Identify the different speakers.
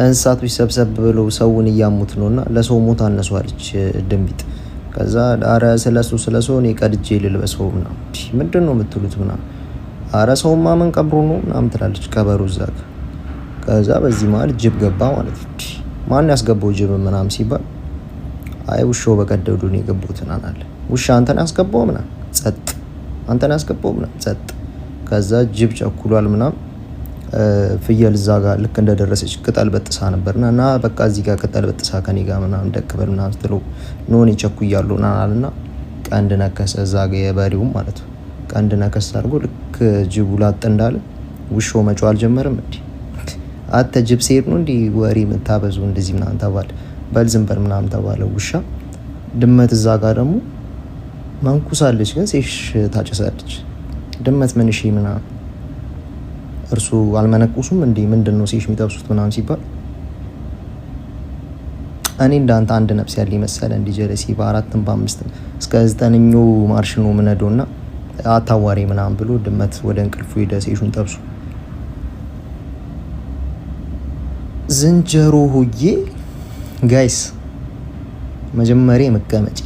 Speaker 1: እንስሳቶች ሰብሰብ ብለው ሰውን እያሙት ነውና ለሰው ሞት አነሷለች ድንቢጥ። ከዛ አረ ስለሱ እኔ ቀድጄ ልልበሰው ምናምን ምንድነው የምትሉት ምናምን አረ ሰው ማመን ቀብሮ ነው ምናምን ትላለች ቀበሮ እዛ ጋር። ከዛ በዚህ መሀል ጅብ ገባ ማለት ነው። ማን ያስገባው ጅብ ምናምን ሲባል አይ ውሻው በቀደዱ ነው የገባው ትናናለ። ውሻ አንተን ያስገባው ምናምን ጸጥ፣ አንተን ያስገባው ምናምን ጸጥ። ከዛ ጅብ ቸኩሏል ምናምን ፍየል እዛ ጋር ልክ እንደደረሰች ቅጠል በጥሳ ነበርና እና በቃ እዚህ ጋር ቅጠል በጥሳ ከኔ ጋር ምናምን ደቅበል ምናምን ስትለው ኖኔ ቸኩያለሁ ናናልና ቀንድ ነከሰ እዛ ጋር የበሬው ማለት ነው። ቀንድ ነከስ አድርጎ ልክ ጅቡ ላጥ እንዳለ ውሻው መጮህ አልጀመረም እንዴ አተ ጅብ ሲሄድ ነው እንዴ ወሬ የምታበዙ እንደዚህ ምናምን ተባለ። በል ዝም በል ምናምን ተባለ ውሻ። ድመት እዛ ጋር ደግሞ መንኩሳለች ግን ሴሽ ታጨሳለች። ድመት ምን እሺ ምናምን እርሱ አልመነኩሱም እንዴ ምንድነው ሴሽ የሚጠብሱት ምናምን ሲባል እኔ እንዳንተ አንድ ነፍስ ያለ መሰለ እንዲ ጀለሲ በአራትም በአምስትም እስከ 9ኛው ማርሽ ነው ምነዶና አታዋሪ ምናምን ብሎ ድመት ወደ እንቅልፉ ሄደ ሴሹን ጠብሱ። ዝንጀሮ ሆዬ ጋይስ መጀመሪያ መቀመጪ